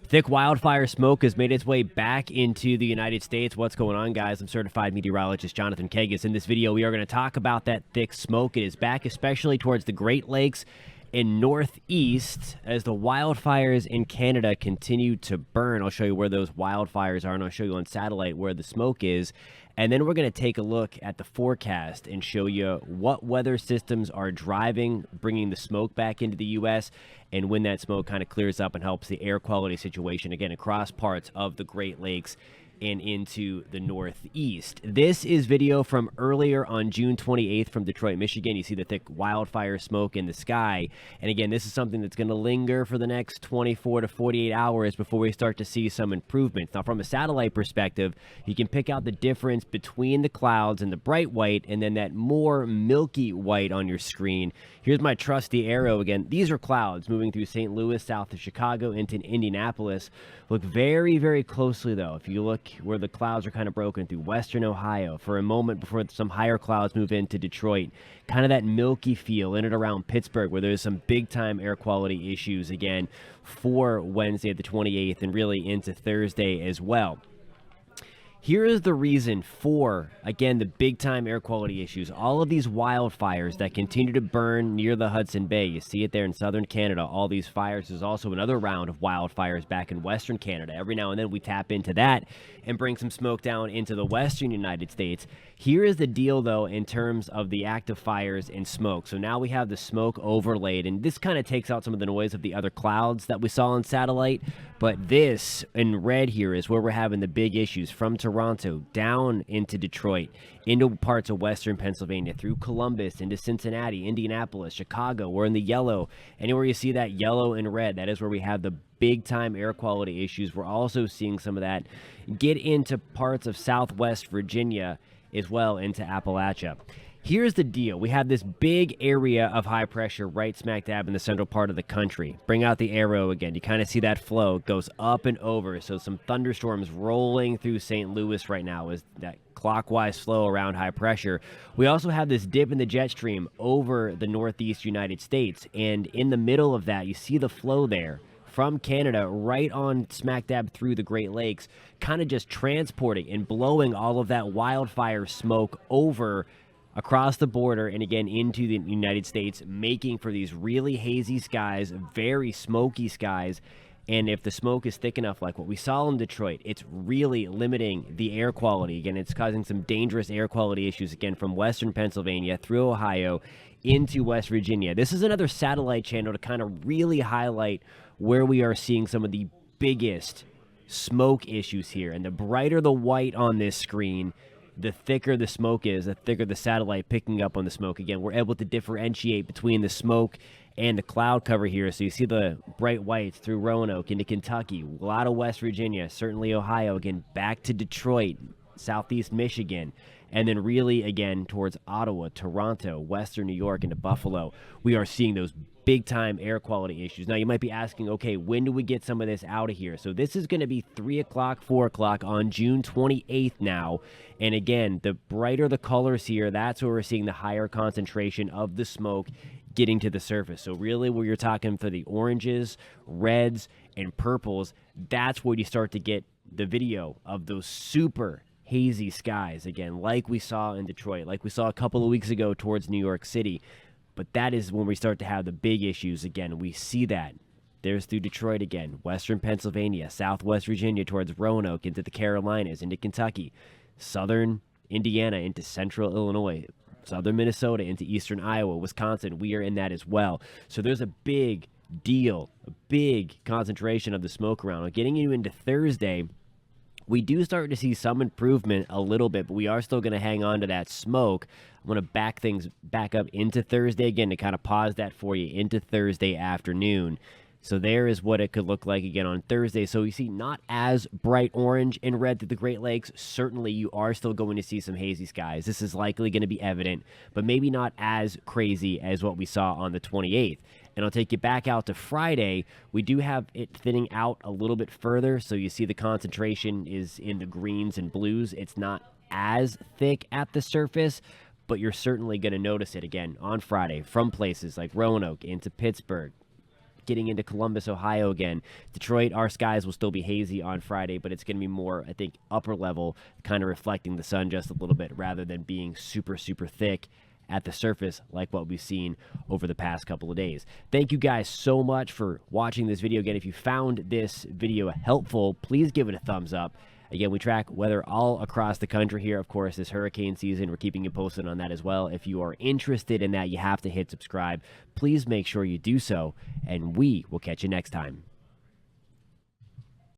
Thick wildfire smoke has made its way back into the United States. What's going on, guys? I'm certified meteorologist Jonathan Kagas. In this video, we are going to talk about that thick smoke. It is back, especially towards the Great Lakes and Northeast, as the wildfires in Canada continue to burn. I'll show you where those wildfires are, and I'll show you on satellite where the smoke is. And then we're going to take a look at the forecast and show you what weather systems are driving, bringing the smoke back into the U.S., and when that smoke kind of clears up and helps the air quality situation, again, across parts of the Great Lakes and into the Northeast. This is video from earlier on June 28th from Detroit, Michigan. You see the thick wildfire smoke in the sky. And again, this is something that's going to linger for the next 24 to 48 hours before we start to see some improvements. Now, from a satellite perspective, you can pick out the difference between the clouds and the bright white and then that more milky white on your screen. Here's my trusty arrow again. These are clouds moving through St. Louis, south of Chicago, into Indianapolis. Look very, very closely, though. If you look where the clouds are kind of broken through western Ohio for a moment before some higher clouds move into Detroit, kind of that milky feel in and around Pittsburgh, where there's some big-time air quality issues, again, for Wednesday the 28th and really into Thursday as well. Here is the reason for, again, the big-time air quality issues. All of these wildfires that continue to burn near the Hudson Bay. You see it there in southern Canada, all these fires. There's also another round of wildfires back in western Canada. Every now and then we tap into that and bring some smoke down into the western United States. Here is the deal, though, in terms of the active fires and smoke. So now we have the smoke overlaid, and this kind of takes out some of the noise of the other clouds that we saw on satellite. But this in red here is where we're having the big issues from Toronto down into Detroit, into parts of western Pennsylvania, through Columbus, into Cincinnati, Indianapolis, Chicago. We're in the yellow. Anywhere you see that yellow and red, that is where we have the big-time air quality issues. We're also seeing some of that get into parts of southwest Virginia as well, into Appalachia. Here's the deal. We have this big area of high pressure right smack dab in the central part of the country. Bring out the arrow again. You kind of see that flow. It goes up and over. So some thunderstorms rolling through St. Louis right now as that clockwise flow around high pressure. We also have this dip in the jet stream over the northeast United States. And in the middle of that, you see the flow there from Canada right on smack dab through the Great Lakes, kind of just transporting and blowing all of that wildfire smoke over across the border and again into the United States, making for these really hazy skies, very smoky skies. And if the smoke is thick enough, like what we saw in Detroit, it's really limiting the air quality. Again, it's causing some dangerous air quality issues, again, from western Pennsylvania through Ohio into West Virginia. This is another satellite channel to kind of really highlight where we are seeing some of the biggest smoke issues here. And the brighter the white on this screen, the thicker the smoke is, the thicker the satellite picking up on the smoke. Again, we're able to differentiate between the smoke and the cloud cover here. So you see the bright whites through Roanoke into Kentucky, a lot of West Virginia, certainly Ohio, again, back to Detroit, southeast Michigan, and then really, again, towards Ottawa, Toronto, western New York, into Buffalo. We are seeing those big-time air quality issues. Now, you might be asking, okay, when do we get some of this out of here? So this is going to be 3 o'clock, 4 o'clock on June 28th now. And again, the brighter the colors here, that's where we're seeing the higher concentration of the smoke getting to the surface. So really where you're talking for the oranges, reds, and purples, that's where you start to get the video of those super hazy skies, again, like we saw in Detroit, like we saw a couple of weeks ago towards New York City. But that is when we start to have the big issues again. We see that. There's through Detroit again, western Pennsylvania, southwest Virginia towards Roanoke, into the Carolinas, into Kentucky, southern Indiana, into central Illinois, southern Minnesota, into eastern Iowa, Wisconsin. We are in that as well. So there's a big deal, a big concentration of the smoke around. Getting you into Thursday, we do start to see some improvement a little bit, but we are still going to hang on to that smoke. I'm going to back things back up into Thursday again to kind of pause that for you into Thursday afternoon. So there is what it could look like again on Thursday. So you see not as bright orange and red through the Great Lakes. Certainly you are still going to see some hazy skies. This is likely going to be evident, but maybe not as crazy as what we saw on the 28th. And I'll take you back out to Friday. We do have it thinning out a little bit further. So you see the concentration is in the greens and blues. It's not as thick at the surface, but you're certainly going to notice it again on Friday from places like Roanoke into Pittsburgh, getting into Columbus, Ohio again. Detroit, our skies will still be hazy on Friday, but it's going to be more, I think, upper level, kind of reflecting the sun just a little bit rather than being super, super thick at the surface like what we've seen over the past couple of days. Thank you guys so much for watching this video. Again, if you found this video helpful, please give it a thumbs up. Again, we track weather all across the country here. Of course, this hurricane season, we're keeping you posted on that as well. If you are interested in that, you have to hit subscribe. Please make sure you do so, and we will catch you next time.